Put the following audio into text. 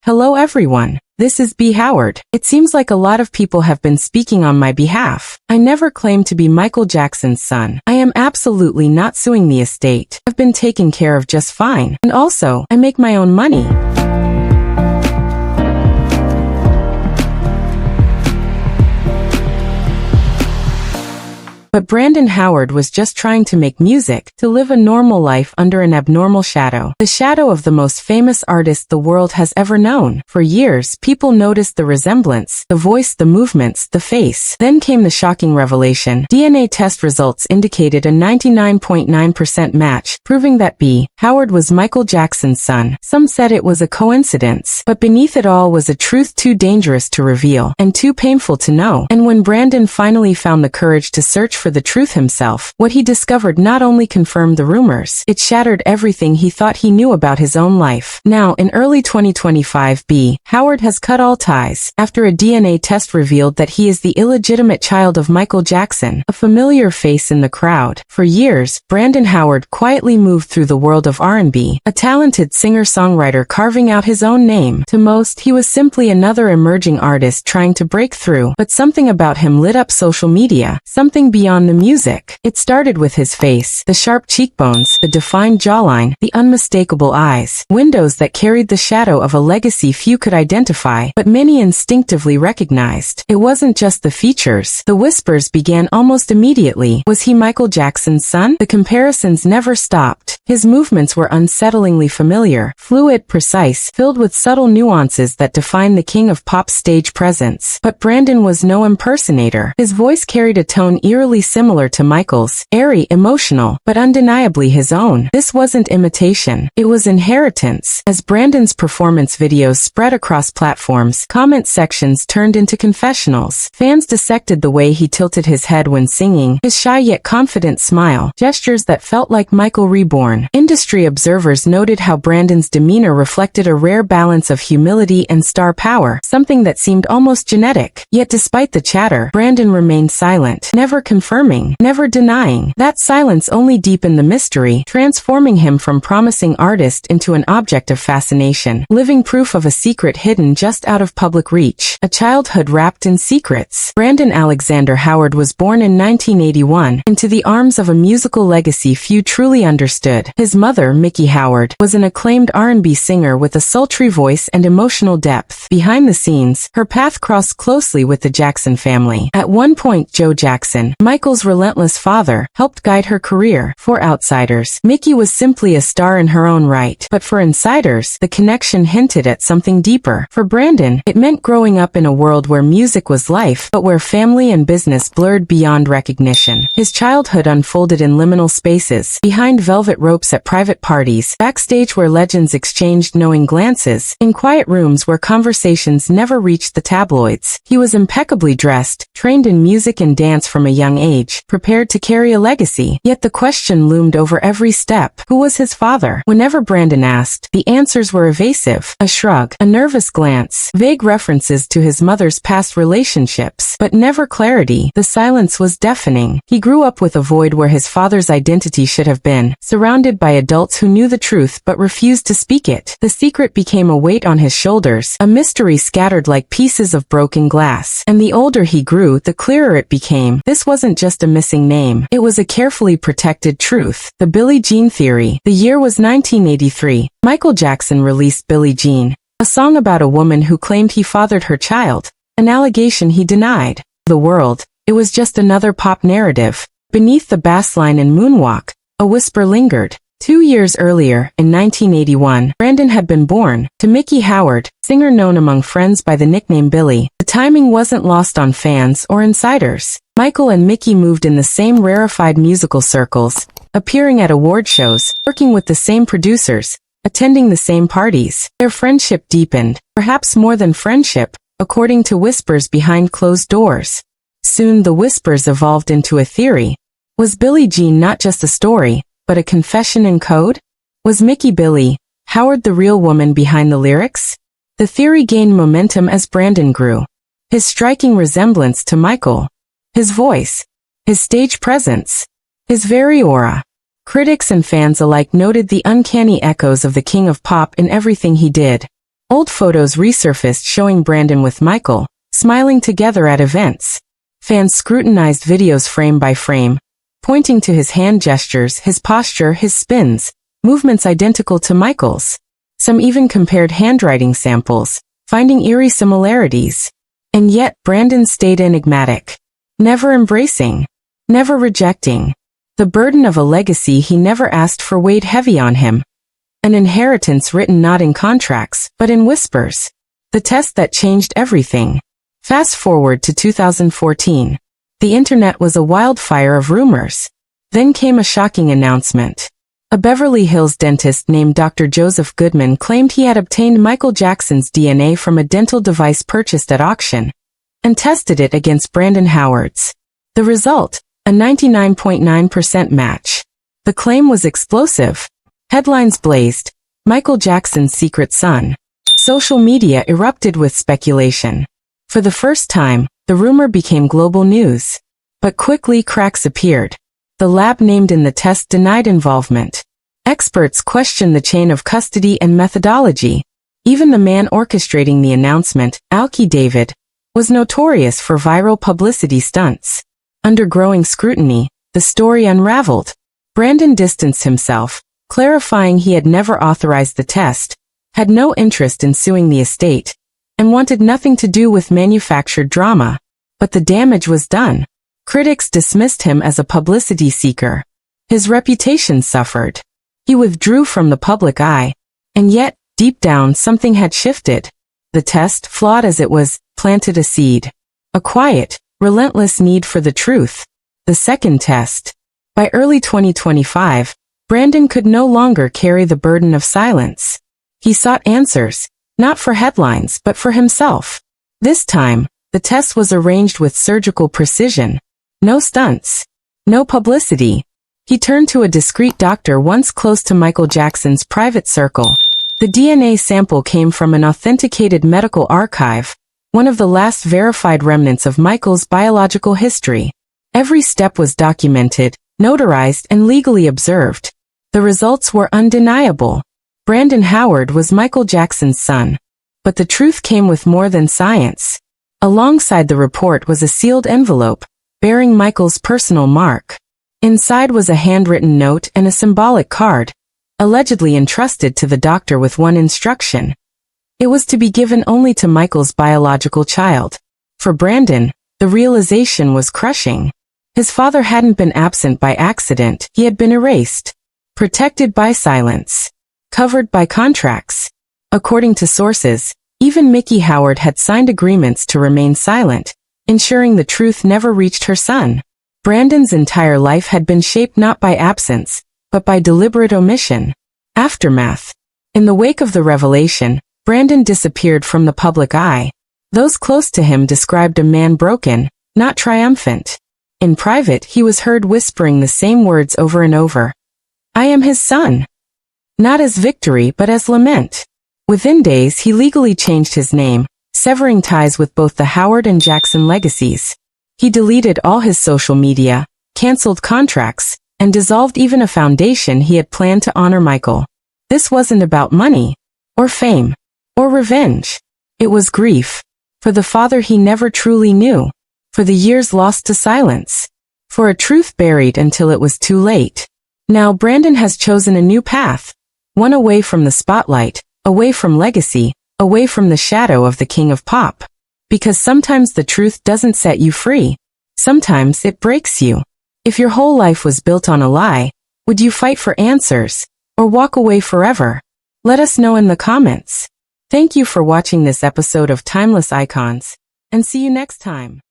Hello everyone. This is B. Howard. It seems like a lot of people have been speaking on my behalf. I never claimed to be Michael Jackson's son. I am absolutely not suing the estate. I've been taken care of just fine. And also, I make my own money. But Brandon Howard was just trying to make music, to live a normal life under an abnormal shadow. The shadow of the most famous artist the world has ever known. For years, people noticed the resemblance, the voice, the movements, the face. Then came the shocking revelation. DNA test results indicated a 99.9% match, proving that B. Howard was Michael Jackson's son. Some said it was a coincidence, but beneath it all was a truth too dangerous to reveal, and too painful to know. And when Brandon finally found the courage to search for the truth himself, what he discovered not only confirmed the rumors, it shattered everything he thought he knew about his own life. Now, in early 2025, B. Howard has cut all ties, after a DNA test revealed that he is the illegitimate child of Michael Jackson, a familiar face in the crowd. For years, Brandon Howard quietly moved through the world of R&B, a talented singer-songwriter carving out his own name. To most, he was simply another emerging artist trying to break through, but something about him lit up social media, something beyond the music. It started with his face, the sharp cheekbones, the defined jawline, the unmistakable eyes, windows that carried the shadow of a legacy few could identify, but many instinctively recognized. It wasn't just the features. The whispers began almost immediately. Was he Michael Jackson's son? The comparisons never stopped. His movements were unsettlingly familiar, fluid, precise, filled with subtle nuances that define the king of pop's stage presence. But Brandon was no impersonator. His voice carried a tone eerily similar to Michael's, airy, emotional, but undeniably his own. This wasn't imitation. It was inheritance. As Brandon's performance videos spread across platforms, comment sections turned into confessionals. Fans dissected the way he tilted his head when singing, his shy yet confident smile, gestures that felt like Michael reborn. Industry observers noted how Brandon's demeanor reflected a rare balance of humility and star power, something that seemed almost genetic. Yet despite the chatter, Brandon remained silent, never confirming, never denying. That silence only deepened the mystery, transforming him from promising artist into an object of fascination, living proof of a secret hidden just out of public reach, a childhood wrapped in secrets. Brandon Alexander Howard was born in 1981, into the arms of a musical legacy few truly understood. His mother, Mickey Howard, was an acclaimed R&B singer with a sultry voice and emotional depth. Behind the scenes, her path crossed closely with the Jackson family. At one point, Joe Jackson, Michael's relentless father, helped guide her career. For outsiders, Mickey was simply a star in her own right. But for insiders, the connection hinted at something deeper. For Brandon, it meant growing up in a world where music was life, but where family and business blurred beyond recognition. His childhood unfolded in liminal spaces, behind velvet ropes at private parties, backstage where legends exchanged knowing glances, in quiet rooms where conversations never reached the tabloids. He was impeccably dressed, trained in music and dance from a young age, prepared to carry a legacy. Yet the question loomed over every step. Who was his father? Whenever Brandon asked, the answers were evasive. A shrug, a nervous glance, vague references to his mother's past relationships, but never clarity. The silence was deafening. He grew up with a void where his father's identity should have been, surrounded by adults who knew the truth but refused to speak it. The secret became a weight on his shoulders, a mystery scattered like pieces of broken glass. And the older he grew, the clearer it became. This wasn't just a missing name. It was a carefully protected truth. The Billie Jean theory. The year was 1983. Michael Jackson released Billie Jean, a song about a woman who claimed he fathered her child, an allegation he denied. The world, it was just another pop narrative. Beneath the bassline and moonwalk, a whisper lingered. 2 years earlier, in 1981, Brandon had been born. To Mickey Howard, singer known among friends by the nickname Billy, the timing wasn't lost on fans or insiders. Michael and Mickey moved in the same rarefied musical circles, appearing at award shows, working with the same producers, attending the same parties. Their friendship deepened, perhaps more than friendship, according to whispers behind closed doors. Soon the whispers evolved into a theory. Was Billie Jean not just a story, but a confession in code? Was Mickey Billie Howard the real woman behind the lyrics? The theory gained momentum as Brandon grew. His striking resemblance to Michael, his voice, his stage presence, his very aura. Critics and fans alike noted the uncanny echoes of the king of pop in everything he did. Old photos resurfaced showing Brandon with Michael, smiling together at events. Fans scrutinized videos frame by frame, pointing to his hand gestures, his posture, his spins, movements identical to Michael's. Some even compared handwriting samples, finding eerie similarities. And yet, Brandon stayed enigmatic. Never embracing. Never rejecting. The burden of a legacy he never asked for weighed heavy on him. An inheritance written not in contracts, but in whispers. The test that changed everything. Fast forward to 2014. The internet was a wildfire of rumors. Then came a shocking announcement. A Beverly Hills dentist named Dr. Joseph Goodman claimed he had obtained Michael Jackson's DNA from a dental device purchased at auction and tested it against Brandon Howard's. The result, a 99.9% match. The claim was explosive. Headlines blazed, Michael Jackson's secret son. Social media erupted with speculation. For the first time, the rumor became global news. But quickly cracks appeared. The lab named in the test denied involvement. Experts questioned the chain of custody and methodology. Even the man orchestrating the announcement, Alki David, was notorious for viral publicity stunts. Under growing scrutiny, the story unraveled. Brandon distanced himself, clarifying he had never authorized the test, had no interest in suing the estate, and wanted nothing to do with manufactured drama. But the damage was done. Critics dismissed him as a publicity seeker. His reputation suffered. He withdrew from the public eye. And yet, deep down something had shifted. The test, flawed as it was, planted a seed. A quiet, relentless need for the truth. The second test. By early 2025, Brandon could no longer carry the burden of silence. He sought answers, not for headlines but for himself. This time, the test was arranged with surgical precision. No stunts. No publicity. He turned to a discreet doctor once close to Michael Jackson's private circle. The DNA sample came from an authenticated medical archive, one of the last verified remnants of Michael's biological history. Every step was documented, notarized, and legally observed. The results were undeniable. Brandon Howard was Michael Jackson's son. But the truth came with more than science. Alongside the report was a sealed envelope, bearing Michael's personal mark. Inside was a handwritten note and a symbolic card, allegedly entrusted to the doctor with one instruction. It was to be given only to Michael's biological child. For Brandon, the realization was crushing. His father hadn't been absent by accident, he had been erased. Protected by silence. Covered by contracts. According to sources, even Mickey Howard had signed agreements to remain silent, ensuring the truth never reached her son. Brandon's entire life had been shaped not by absence, but by deliberate omission. Aftermath. In the wake of the revelation, Brandon disappeared from the public eye. Those close to him described a man broken, not triumphant. In private, he was heard whispering the same words over and over. I am his son. Not as victory but as lament. Within days he legally changed his name, severing ties with both the Howard and Jackson legacies. He deleted all his social media, canceled contracts, and dissolved even a foundation he had planned to honor Michael. This wasn't about money, or fame, or revenge. It was grief. For the father he never truly knew. For the years lost to silence. For a truth buried until it was too late. Now Brandon has chosen a new path. One away from the spotlight, away from legacy, away from the shadow of the king of pop. Because sometimes the truth doesn't set you free. Sometimes it breaks you. If your whole life was built on a lie, would you fight for answers, or walk away forever? Let us know in the comments. Thank you for watching this episode of Timeless Icons, and see you next time.